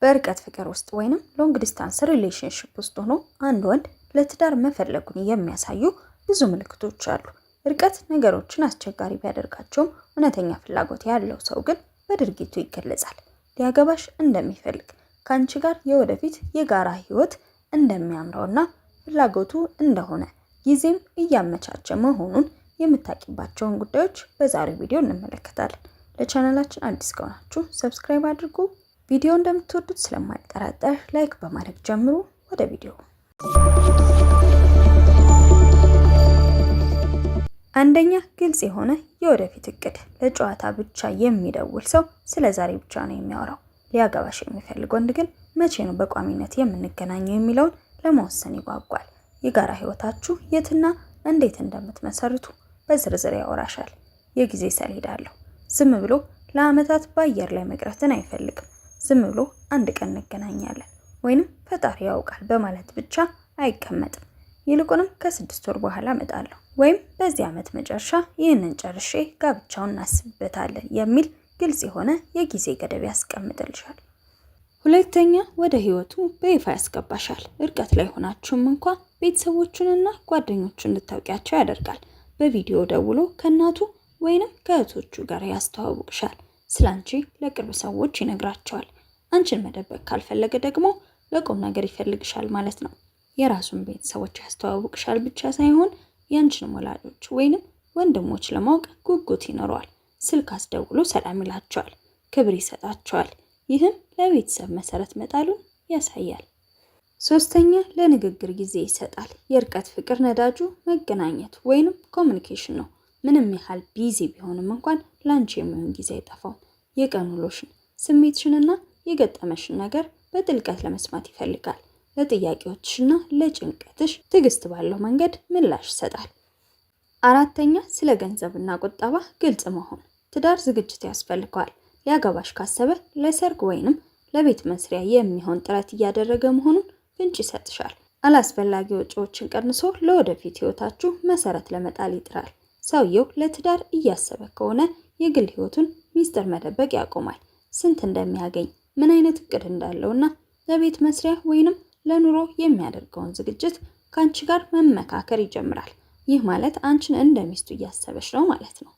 በርቀት ፍቅር ውስጥ ወይንም ሎንግ ዲስታንስ ሪሌሽንሺፕ ውስጥ ሆኖ አንድ ወንድ ለትዳር መፈለጉን የሚያሳዩ ብዙ ምልክቶች አሉ። ርቀት ነገሮችን አስቸጋሪ ቢያደርጋቸውም እውነተኛ ፍላጎት ያለው ሰው ግን በድርጊቱ ይገለጻል። ሊያገባሽ እንደሚፈልግ፣ ከአንቺ ጋር የወደፊት የጋራ ህይወት እንደሚያምረውና ፍላጎቱ እንደሆነ ጊዜም እያመቻቸ መሆኑን የምታውቂባቸውን ጉዳዮች በዛሬው ቪዲዮ እንመለከታለን። ለቻናላችን አዲስ ከሆናችሁ ሰብስክራይብ አድርጉ። ቪዲዮ እንደምትወዱት ስለማልጠራጠር ላይክ በማድረግ ጀምሩ። ወደ ቪዲዮ። አንደኛ፣ ግልጽ የሆነ የወደፊት እቅድ። ለጨዋታ ብቻ የሚደውል ሰው ስለ ዛሬ ብቻ ነው የሚያወራው። ሊያገባሽ የሚፈልግ ወንድ ግን መቼ ነው በቋሚነት የምንገናኘው የሚለውን ለመወሰን ይጓጓል። የጋራ ህይወታችሁ የትና እንዴት እንደምትመሰርቱ በዝርዝር ያወራሻል። የጊዜ ሰሌዳ አለው። ዝም ብሎ ለአመታት በአየር ላይ መቅረትን አይፈልግም። ዝም ብሎ አንድ ቀን እንገናኛለን ወይንም ፈጣሪ ያውቃል በማለት ብቻ አይቀመጥም። ይልቁንም ከ6 ወር በኋላ እመጣለሁ ወይም በዚህ አመት መጨረሻ ይህንን ጨርሼ ጋብቻውን እናስብበታለን የሚል ግልጽ የሆነ የጊዜ ገደብ ያስቀምጥልሻል። ሁለተኛ፣ ወደ ህይወቱ በይፋ ያስገባሻል። እርቀት ላይ ሆናችሁም እንኳ ቤተሰቦቹንና ጓደኞቹን እንድታውቂያቸው ያደርጋል። በቪዲዮ ደውሎ ከእናቱ ወይንም ከእህቶቹ ጋር ያስተዋውቅሻል። ስላንቺ ለቅርብ ሰዎች ይነግራቸዋል። አንቺን መደበቅ ካልፈለገ ደግሞ ለቁም ነገር ይፈልግሻል ማለት ነው። የራሱን ቤተሰቦች ያስተዋውቅሻል ብቻ ሳይሆን ያንቺን ወላጆች ወይንም ወንድሞች ለማወቅ ጉጉት ይኖረዋል። ስልክ አስደውሎ ሰላም ይላቸዋል፣ ክብር ይሰጣቸዋል። ይህም ለቤተሰብ መሰረት መጣሉን ያሳያል። ሶስተኛ፣ ለንግግር ጊዜ ይሰጣል። የርቀት ፍቅር ነዳጁ መገናኘት ወይንም ኮሚኒኬሽን ነው። ምንም ያህል ቢዚ ቢሆንም እንኳን ላንቺ የሚሆን ጊዜ አይጠፋውም። የቀን ውሎሽን፣ ስሜትሽንና የገጠመሽን ነገር በጥልቀት ለመስማት ይፈልጋል። ለጥያቄዎችሽና ለጭንቀትሽ ትዕግስት ባለው መንገድ ምላሽ ይሰጣል። አራተኛ፣ ስለ ገንዘብና ቁጠባ ግልጽ መሆን። ትዳር ዝግጅት ያስፈልገዋል። ሊያገባሽ ካሰበ ለሰርግ ወይንም ለቤት መስሪያ የሚሆን ጥረት እያደረገ መሆኑን ፍንጭ ይሰጥሻል። አላስፈላጊ ወጪዎችን ቀንሶ ለወደፊት ህይወታችሁ መሰረት ለመጣል ይጥራል። ሰውየው ለትዳር እያሰበ ከሆነ የግል ህይወቱን ሚስጥር መደበቅ ያቆማል። ስንት እንደሚያገኝ፣ ምን አይነት እቅድ እንዳለውና ለቤት መስሪያ ወይንም ለኑሮ የሚያደርገውን ዝግጅት ከአንቺ ጋር መመካከር ይጀምራል። ይህ ማለት አንቺን እንደ ሚስቱ እያሰበች ነው ማለት ነው።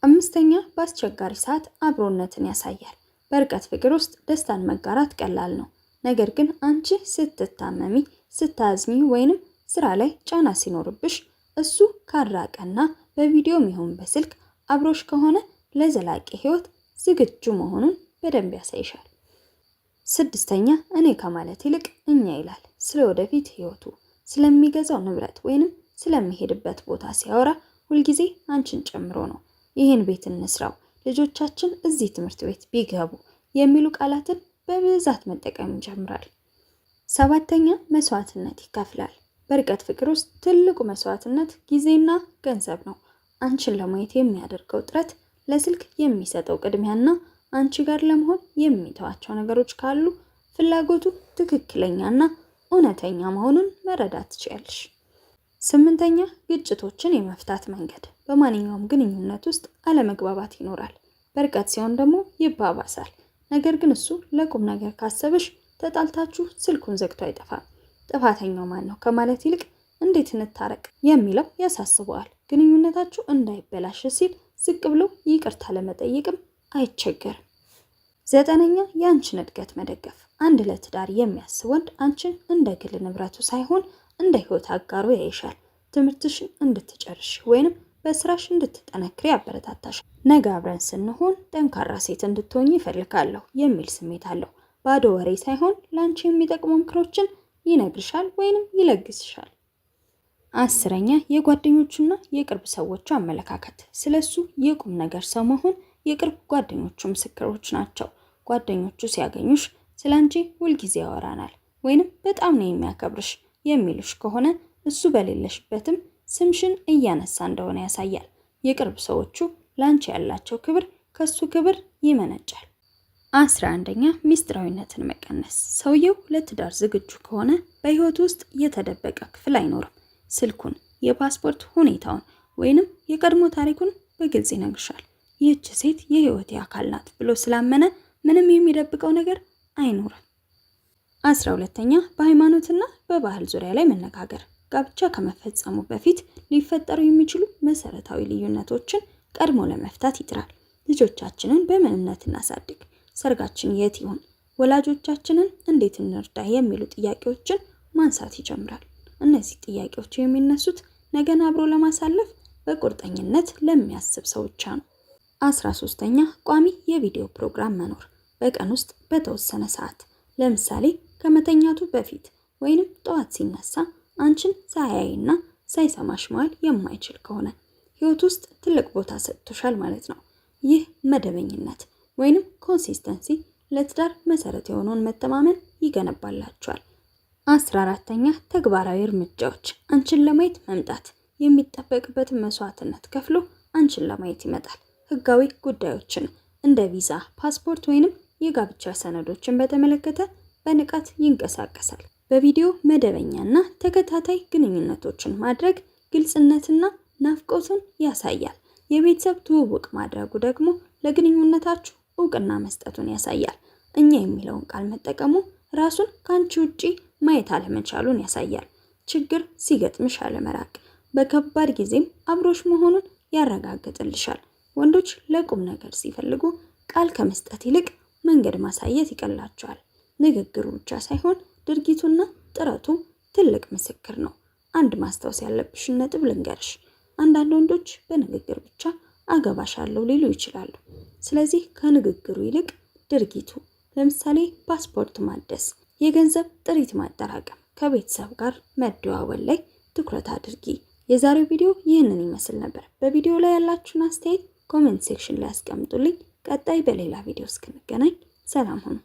አምስተኛ፣ በአስቸጋሪ ሰዓት አብሮነትን ያሳያል። በርቀት ፍቅር ውስጥ ደስታን መጋራት ቀላል ነው። ነገር ግን አንቺ ስትታመሚ፣ ስታዝኒ ወይንም ስራ ላይ ጫና ሲኖርብሽ እሱ ካራቀና በቪዲዮም ይሁን በስልክ አብሮሽ ከሆነ ለዘላቂ ህይወት ዝግጁ መሆኑን በደንብ ያሳይሻል። ስድስተኛ፣ እኔ ከማለት ይልቅ እኛ ይላል። ስለ ወደፊት ህይወቱ፣ ስለሚገዛው ንብረት ወይንም ስለሚሄድበት ቦታ ሲያወራ ሁልጊዜ አንቺን ጨምሮ ነው። ይህን ቤት እንስራው፣ ልጆቻችን እዚህ ትምህርት ቤት ቢገቡ የሚሉ ቃላትን በብዛት መጠቀም ይጀምራል። ሰባተኛ፣ መስዋዕትነት ይከፍላል። በርቀት ፍቅር ውስጥ ትልቁ መስዋዕትነት ጊዜና ገንዘብ ነው። አንቺን ለማየት የሚያደርገው ጥረት፣ ለስልክ የሚሰጠው ቅድሚያና አንቺ ጋር ለመሆን የሚተዋቸው ነገሮች ካሉ ፍላጎቱ ትክክለኛና እውነተኛ መሆኑን መረዳት ትችያለሽ። ስምንተኛ፣ ግጭቶችን የመፍታት መንገድ። በማንኛውም ግንኙነት ውስጥ አለመግባባት ይኖራል። በርቀት ሲሆን ደግሞ ይባባሳል። ነገር ግን እሱ ለቁም ነገር ካሰበሽ ተጣልታችሁ ስልኩን ዘግቶ አይጠፋም። ጥፋተኛው ማን ነው ከማለት ይልቅ እንዴት እንታረቅ የሚለው ያሳስበዋል። ግንኙነታችሁ እንዳይበላሽ ሲል ዝቅ ብሎ ይቅርታ ለመጠየቅም አይቸገርም። ዘጠነኛ፣ የአንቺን እድገት መደገፍ። አንድ ለትዳር የሚያስብ ወንድ አንቺን እንደ ግል ንብረቱ ሳይሆን እንደ ህይወት አጋሩ ያይሻል። ትምህርትሽን እንድትጨርሽ ወይንም በስራሽ እንድትጠነክሪ ያበረታታሻል። ነገ አብረን ስንሆን ጠንካራ ሴት እንድትሆኝ ይፈልጋለሁ የሚል ስሜት አለው። ባዶ ወሬ ሳይሆን ለአንቺ የሚጠቅሙ ምክሮችን ይነግርሻል ወይንም ይለግስሻል። አስረኛ፣ የጓደኞቹና የቅርብ ሰዎቹ አመለካከት። ስለሱ የቁም ነገር ሰው መሆን የቅርብ ጓደኞቹ ምስክሮች ናቸው። ጓደኞቹ ሲያገኙሽ ስላንቺ ሁልጊዜ ያወራናል ወይንም በጣም ነው የሚያከብርሽ የሚሉሽ ከሆነ እሱ በሌለሽበትም ስምሽን እያነሳ እንደሆነ ያሳያል። የቅርብ ሰዎቹ ላንቺ ያላቸው ክብር ከሱ ክብር ይመነጫል። 11ኛ ሚስጥራዊነትን መቀነስ። ሰውየው ለትዳር ዝግጁ ከሆነ በህይወት ውስጥ የተደበቀ ክፍል አይኖርም። ስልኩን፣ የፓስፖርት ሁኔታውን ወይንም የቀድሞ ታሪኩን በግልጽ ይነግርሻል። ይህች ሴት የህይወቴ አካል ናት ብሎ ስላመነ ምንም የሚደብቀው ነገር አይኖርም። 12ኛ በሃይማኖትና በባህል ዙሪያ ላይ መነጋገር። ጋብቻ ከመፈጸሙ በፊት ሊፈጠሩ የሚችሉ መሰረታዊ ልዩነቶችን ቀድሞ ለመፍታት ይጥራል። ልጆቻችንን በምን እምነት እናሳድግ? ሰርጋችን የት ይሁን? ወላጆቻችንን እንዴት እንርዳ? የሚሉ ጥያቄዎችን ማንሳት ይጀምራል። እነዚህ ጥያቄዎች የሚነሱት ነገን አብሮ ለማሳለፍ በቁርጠኝነት ለሚያስብ ሰው ብቻ ነው። 13ኛ ቋሚ የቪዲዮ ፕሮግራም መኖር። በቀን ውስጥ በተወሰነ ሰዓት፣ ለምሳሌ ከመተኛቱ በፊት ወይንም ጠዋት ሲነሳ አንቺን ሳያይና ሳይሰማሽ መዋል የማይችል ከሆነ ህይወት ውስጥ ትልቅ ቦታ ሰጥቶሻል ማለት ነው። ይህ መደበኝነት ወይንም ኮንሲስተንሲ ለትዳር መሰረት የሆነውን መተማመን ይገነባላችኋል። 14ኛ ተግባራዊ እርምጃዎች። አንቺን ለማየት መምጣት። የሚጠበቅበትን መስዋዕትነት ከፍሎ አንቺን ለማየት ይመጣል። ህጋዊ ጉዳዮችን እንደ ቪዛ፣ ፓስፖርት ወይንም የጋብቻ ሰነዶችን በተመለከተ በንቃት ይንቀሳቀሳል። በቪዲዮ መደበኛና ተከታታይ ግንኙነቶችን ማድረግ ግልጽነትና ናፍቆትን ያሳያል። የቤተሰብ ትውውቅ ማድረጉ ደግሞ ለግንኙነታችሁ እውቅና መስጠቱን ያሳያል። እኛ የሚለውን ቃል መጠቀሙ ራሱን ከአንቺ ውጪ ማየት አለመቻሉን ያሳያል። ችግር ሲገጥምሽ አለመራቅ፣ በከባድ ጊዜም አብሮሽ መሆኑን ያረጋግጥልሻል። ወንዶች ለቁም ነገር ሲፈልጉ ቃል ከመስጠት ይልቅ መንገድ ማሳየት ይቀላቸዋል። ንግግሩ ብቻ ሳይሆን ድርጊቱና ጥረቱ ትልቅ ምስክር ነው። አንድ ማስታወስ ያለብሽን ነጥብ ልንገርሽ። አንዳንድ ወንዶች በንግግር ብቻ አገባሻለሁ ሊሉ ይችላሉ። ስለዚህ ከንግግሩ ይልቅ ድርጊቱ፣ ለምሳሌ ፓስፖርት ማደስ፣ የገንዘብ ጥሪት ማጠራቀም፣ ከቤተሰብ ጋር መደዋወል ላይ ትኩረት አድርጊ። የዛሬው ቪዲዮ ይህንን ይመስል ነበር። በቪዲዮ ላይ ያላችሁን አስተያየት ኮሜንት ሴክሽን ላይ አስቀምጡልኝ። ቀጣይ በሌላ ቪዲዮ እስክንገናኝ ሰላም ሁኑ።